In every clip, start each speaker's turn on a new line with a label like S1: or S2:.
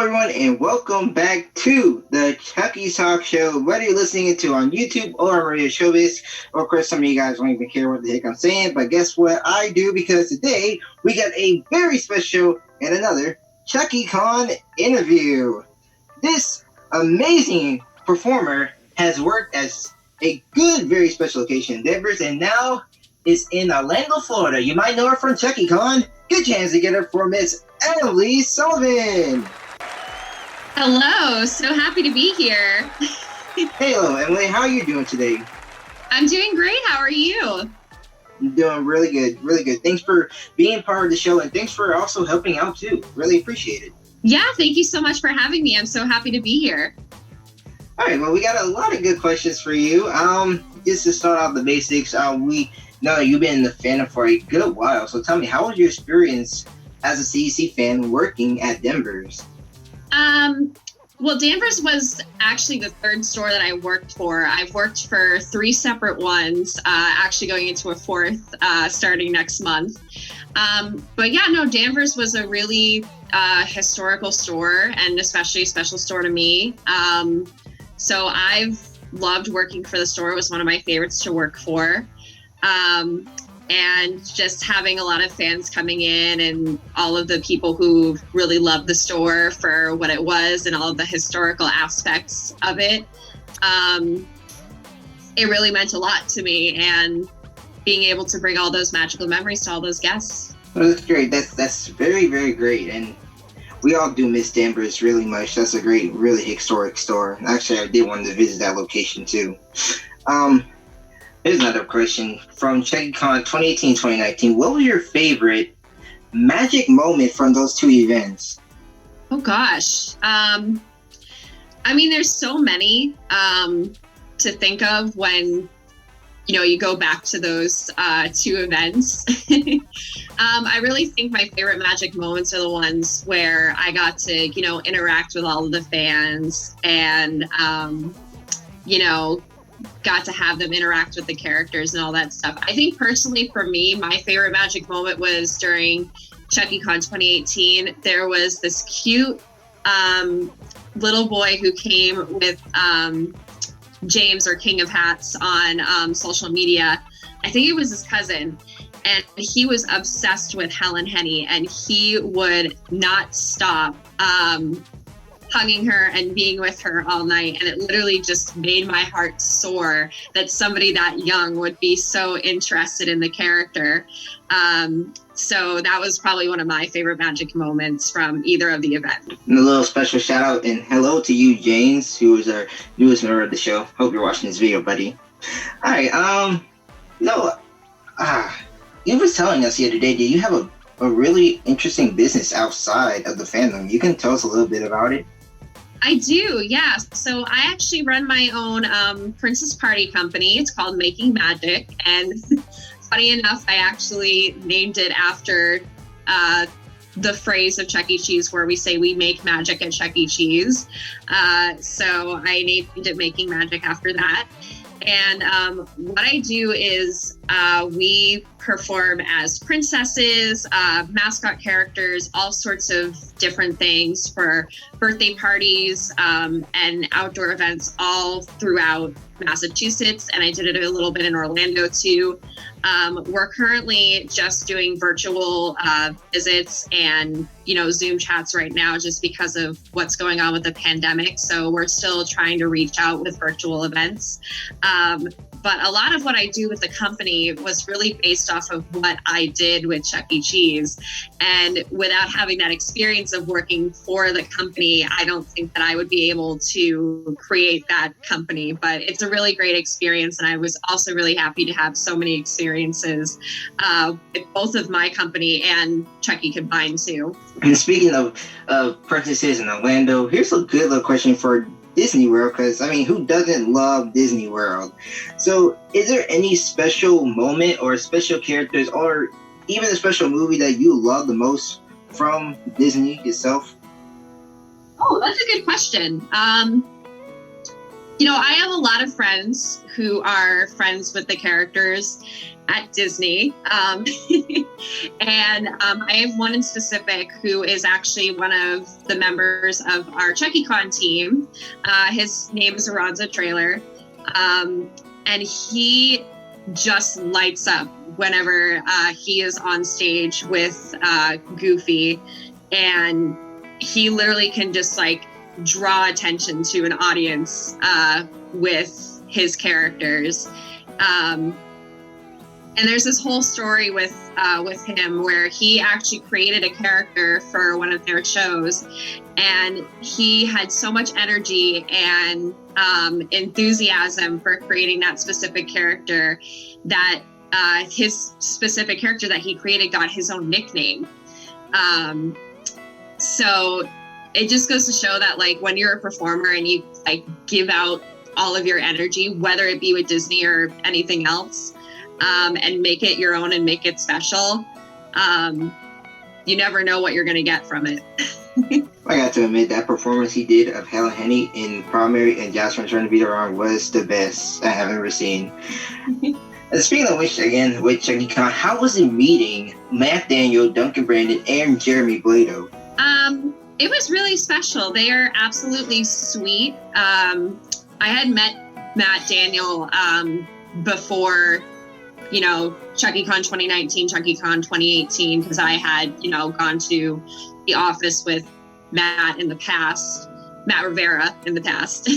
S1: everyone, and welcome back to the Chucky's Talk Show. Whether you're listening to on YouTube or on Radio ShowBiz, or of course, some of you guys don't even care what the heck I'm saying, but guess what? I do, because today we got a very special and another ChuckyCon interview. This amazing performer has worked as a good, very special location in Denver, and now is in Orlando, Florida. You might know her from ChuckyCon. Good chance to get her for Miss Emily Sullivan.
S2: Hello, so happy to be here.
S1: Hello, Emily. How are you doing today?
S2: I'm doing great. How are you?
S1: I'm doing really good, really good. Thanks for being part of the show, and thanks for also helping out too. Really appreciate it.
S2: Yeah, thank you so much for having me. I'm so happy to be here.
S1: All right, well, we got a lot of good questions for you. Just to start off the basics, we know that you've been in the fandom for a good while. So tell me, how was your experience as a C.C.E. fan working at Denver's?
S2: Well, Danvers was actually the third store that I worked for. I've worked for 3 separate ones, actually going into a 4th starting next month. But yeah, no, Danvers was a really historical store, and especially a special store to me. So I've loved working for the store. It was one of my favorites to work for. And just having a lot of fans coming in, and all of the people who really loved the store for what it was and all of the historical aspects of it. It really meant a lot to me, and being able to bring all those magical memories to all those guests.
S1: Well, that's great. That's very, very great. And we all do miss Danvers really much. That's a great, really historic store. Actually, I did want to visit that location too. Here's another question from ChuckyCon 2018-2019. What was your favorite magic moment from those 2 events?
S2: Oh gosh. I mean, there's so many to think of when, you go back to those 2 events. I really think my favorite magic moments are the ones where I got to, interact with all of the fans and, got to have them interact with the characters and all that stuff. I think personally for me, my favorite magic moment was during ChuckyCon 2018. There was this cute little boy who came with James, or King of Hats, on social media. I think it was his cousin. And he was obsessed with Helen Henny, and he would not stop hugging her and being with her all night. And it literally just made my heart soar that somebody that young would be so interested in the character. So that was probably one of my favorite magic moments from either of the events.
S1: And a little special shout out and hello to you, James, who is our newest member of the show. Hope you're watching this video, buddy. All right, you were telling us the other day that you have a really interesting business outside of the fandom. You can tell us a little bit about it?
S2: I do, yeah. So I actually run my own Princess Party company. It's called Making Magic. And funny enough, I actually named it after the phrase of Chuck E. Cheese where we say we make magic at Chuck E. Cheese. So I named it Making Magic after that. And what I do is we perform as princesses, mascot characters, all sorts of different things for birthday parties and outdoor events all throughout Massachusetts. And I did it a little bit in Orlando too. We're currently just doing virtual visits and, Zoom chats right now just because of what's going on with the pandemic. So we're still trying to reach out with virtual events. But a lot of what I do with the company was really based off of what I did with Chuck E. Cheese. And without having that experience of working for the company, I don't think that I would be able to create that company. But it's a really great experience. And I was also really happy to have so many experiences with both of my company and Chuck E. combined too.
S1: And speaking of princesses in Orlando, here's a good little question for Disney World, because who doesn't love Disney World? So is there any special moment or special characters or even a special movie that you love the most from Disney itself?
S2: Oh, that's a good question. I have a lot of friends who are friends with the characters at Disney. And I have one in specific who is actually one of the members of our ChuckyCon team. His name is Aranza Trailer. And he just lights up whenever he is on stage with Goofy. And he literally can just like draw attention to an audience with his characters. And there's this whole story with him where he actually created a character for one of their shows, and he had so much energy and enthusiasm for creating that specific character that his specific character that he created got his own nickname. So it just goes to show that like when you're a performer and you like give out all of your energy, whether it be with Disney or anything else, and make it your own and make it special, you never know what you're going to get from it.
S1: I got to admit that performance he did of Helen Henny in Primary and Jasmine Trying to Beat Around was the best I have ever seen. And speaking of which, again, with ChuckyCon, how was it meeting Matt Daniel, Duncan Brandon, and Jeremy Blado?
S2: It was really special. They are absolutely sweet. I had met Matt Daniel before, ChuckyCon 2019, ChuckyCon 2018, because I had, gone to the office with Matt Rivera in the past.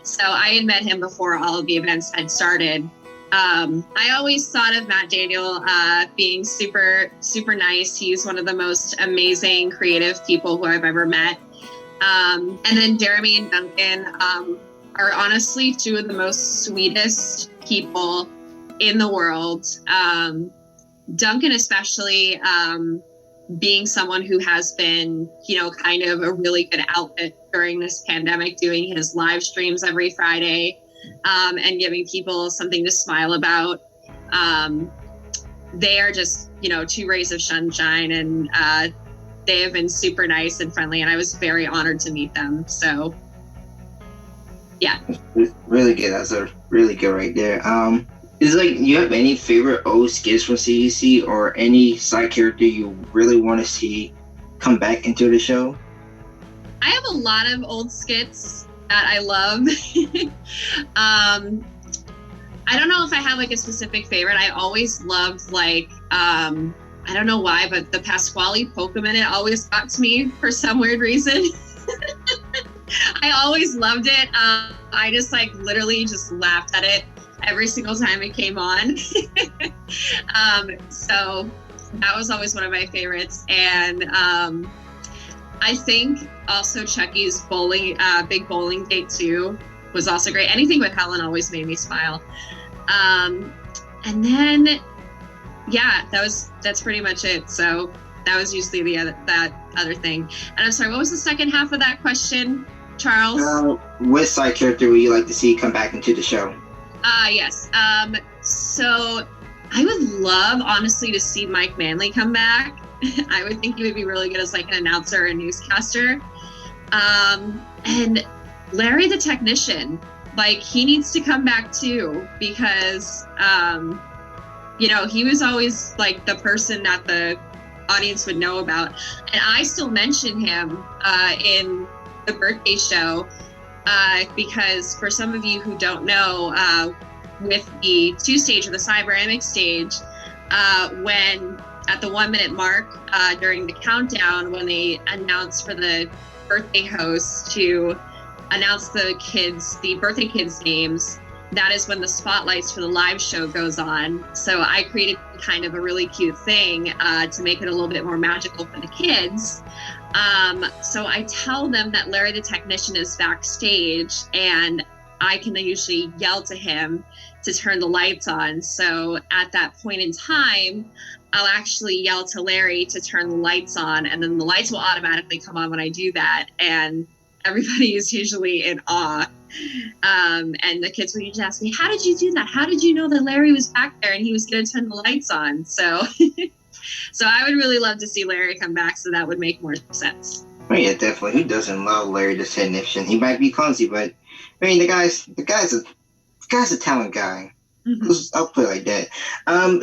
S2: So I had met him before all of the events had started. I always thought of Matt Daniel being super, super nice. He's one of the most amazing creative people who I've ever met. And then Jeremy and Duncan are honestly two of the most sweetest people in the world. Duncan especially, being someone who has been, kind of a really good outlet during this pandemic, doing his live streams every Friday, and giving people something to smile about. They are just, two rays of sunshine, and they have been super nice and friendly, and I was very honored to meet them. So, yeah.
S1: Really good. That's a really good right there. Is you have any favorite old skits from C.C.E. or any side character you really want to see come back into the show?
S2: I have a lot of old skits that I love. I don't know if I have a specific favorite. I always loved I don't know why, but the Pasquale Polka Minute always got to me for some weird reason. I always loved it. I just literally just laughed at it every single time it came on. So that was always one of my favorites. And I think also Chucky's big bowling date too was also great. Anything with Helen always made me smile. And then, yeah, that's pretty much it. So that was usually that other thing. And I'm sorry, what was the second half of that question, Charles?
S1: What side character would you like to see come back into the show?
S2: Yes. So I would love, honestly, to see Mike Manley come back. I would think he would be really good as an announcer or newscaster. And Larry the technician, he needs to come back too, because, he was always the person that the audience would know about. And I still mention him in the birthday show. Because for some of you who don't know, with the 2 stage or the Cyberamic stage, when at the 1 minute mark during the countdown, when they announce for the birthday host to announce the birthday kids' names, that is when the spotlights for the live show goes on. So I created kind of a really cute thing to make it a little bit more magical for the kids. So I tell them that Larry the technician is backstage, and I can usually yell to him to turn the lights on. So at that point in time, I'll actually yell to Larry to turn the lights on, and then the lights will automatically come on when I do that. And everybody is usually in awe. And the kids will usually ask me, how did you do that? How did you know that Larry was back there and he was going to turn the lights on? So So I would really love to see Larry come back, so that would make more sense.
S1: Oh, yeah, definitely. Who doesn't love Larry the technician? He might be clumsy, but I mean, the guy's a talent guy. I'll put it like that.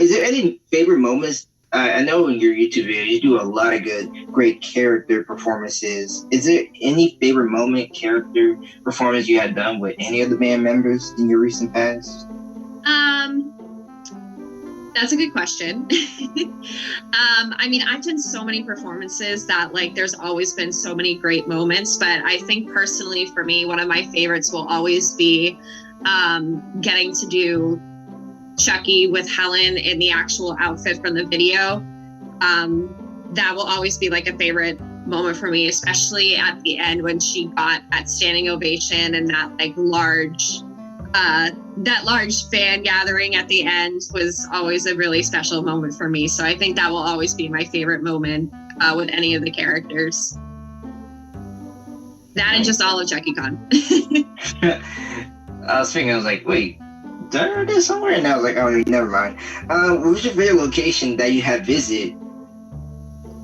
S1: Is there any favorite moments? I know in your YouTube video you do a lot of great character performances. Is there any favorite moment, character performance you had done with any of the band members in your recent past?
S2: That's a good question. I mean, I've done so many performances that like there's always been so many great moments, but I think personally for me, one of my favorites will always be getting to do Chucky with Helen in the actual outfit from the video. That will always be like a favorite moment for me, especially at the end when she got that standing ovation and that like large fan gathering at the end was always a really special moment for me. So I think that will always be my favorite moment with any of the characters. That and just all of ChuckyCon.
S1: I was thinking, I was like, wait, did I heard this somewhere? And I was like, oh, never mind. What was your favorite location that you had visited?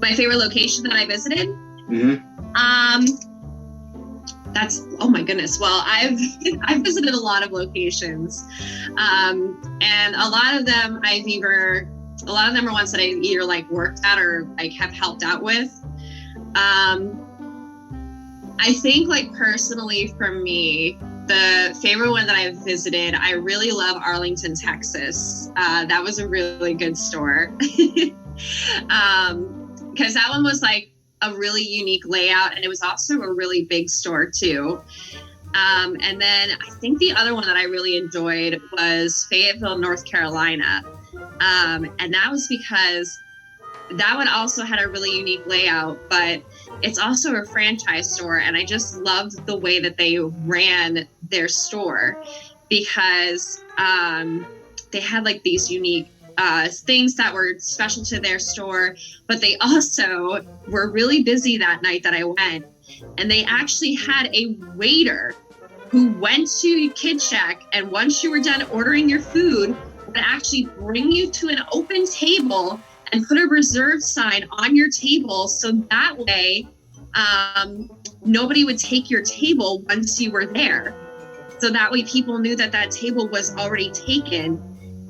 S2: My favorite location that I visited? That's, oh my goodness. Well, I've visited a lot of locations, and a lot of them are ones that I either like worked at or like have helped out with. I think like personally for me, the favorite one that I've visited, I really love Arlington, Texas. That was a really good store. Because that one was like a really unique layout, and it was also a really big store too. And then I think the other one that I really enjoyed was Fayetteville, North Carolina. And that was because that one also had a really unique layout, but it's also a franchise store. And I just loved the way that they ran their store because they had like these unique things that were special to their store, but they also were really busy that night that I went. And they actually had a waiter who went to Kid Shack, and once you were done ordering your food, would actually bring you to an open table and put a reserve sign on your table, so that way nobody would take your table once you were there. So that way people knew that that table was already taken,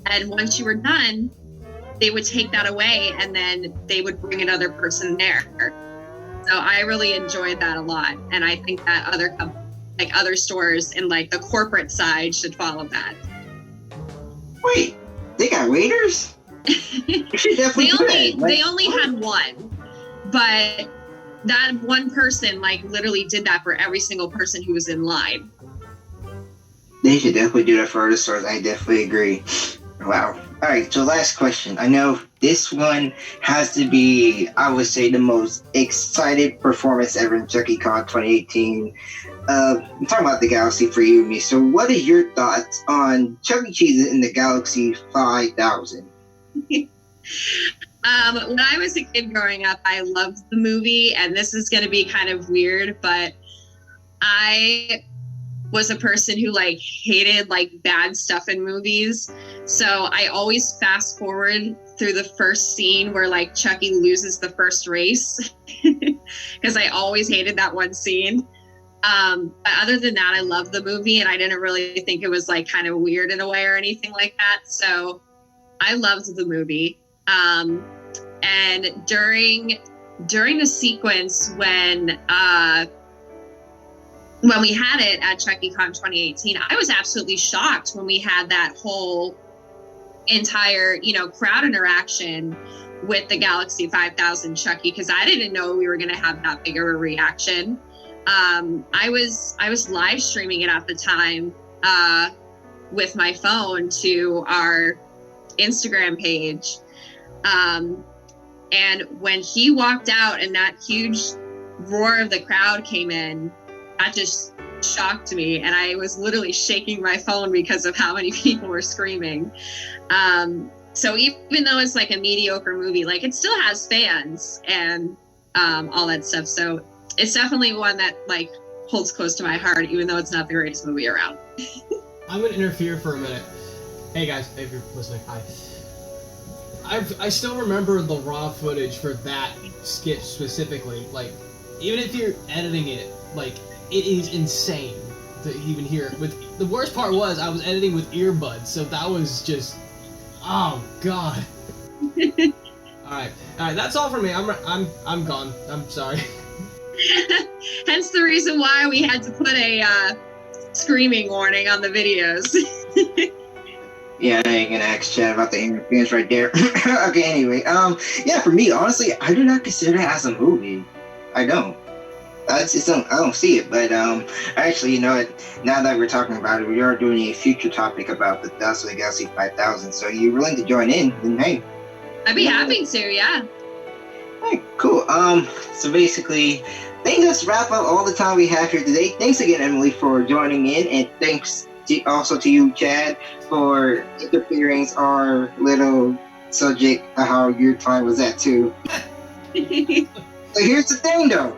S2: and once you were done, they would take that away and then they would bring another person there. So I really enjoyed that a lot, and I think that other stores in like the corporate side should follow that.
S1: Wait, they got waiters?
S2: They only had one, but that one person like literally did that for every single person who was in line.
S1: They should definitely do that for other stores. I definitely agree. Wow. All right, so last question. I know this one has to be, I would say, the most excited performance ever in ChuckyCon 2018. I'm talking about the Galaxy for you and me. So what are your thoughts on Chuck E. Cheese in the Galaxy 5000?
S2: When I was a kid growing up, I loved the movie, and this is going to be kind of weird, but I was a person who like hated like bad stuff in movies. So I always fast forward through the first scene where like Chucky loses the first race because I always hated that one scene. But other than that, I loved the movie, and I didn't really think it was like kind of weird in a way or anything like that. So I loved the movie. And during the sequence when we had it at ChuckyCon 2018, I was absolutely shocked when we had that whole entire, crowd interaction with the Galaxy 5000 Chucky, because I didn't know we were going to have that big of a reaction. I was live streaming it at the time with my phone to our Instagram page. And when he walked out and that huge roar of the crowd came in, that just shocked me. And I was literally shaking my phone because of how many people were screaming. So even though it's like a mediocre movie, like it still has fans and all that stuff. So it's definitely one that like holds close to my heart, even though it's not the greatest movie around.
S3: I'm gonna interfere for a minute. Hey guys, if you're listening, hi. I still remember the raw footage for that skit specifically. Like, even if you're editing it, like, it is insane. to even hear it. With the worst part was I was editing with earbuds, so that was just, oh god. All right, that's all for me. I'm gone. I'm sorry.
S2: Hence the reason why we had to put a screaming warning on the videos.
S1: Yeah, I ain't gonna ask Chad about the interference right there. Okay, anyway, yeah, for me, honestly, I do not consider it as a movie. I don't. I don't see it, but actually, you know what? Now that we're talking about it, we are doing a future topic about the Dust of the Galaxy 5000. So you're willing to join in? Then hey,
S2: I'd be happy to, yeah.
S1: hey, cool. So basically, I think that's wrap up all the time we have here today. Thanks again, Emily, for joining in, and thanks also to you, Chad, for interfering our little subject of how your time was at too. So here's the thing, though.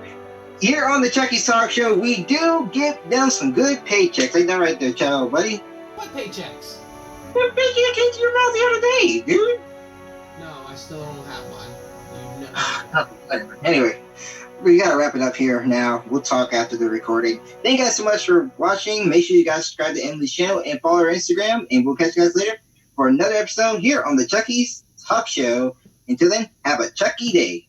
S1: Here on the Chucky's Talk Show, we do give them some good paychecks. Like that right there, child, buddy.
S3: What paychecks?
S1: The paycheck came to your mouth the other day, dude.
S3: No, I still don't have mine. You know.
S1: Anyway, we gotta wrap it up here now. We'll talk after the recording. Thank you guys so much for watching. Make sure you guys subscribe to Emily's channel and follow her Instagram. And we'll catch you guys later for another episode here on the Chucky's Talk Show. Until then, have a Chucky day.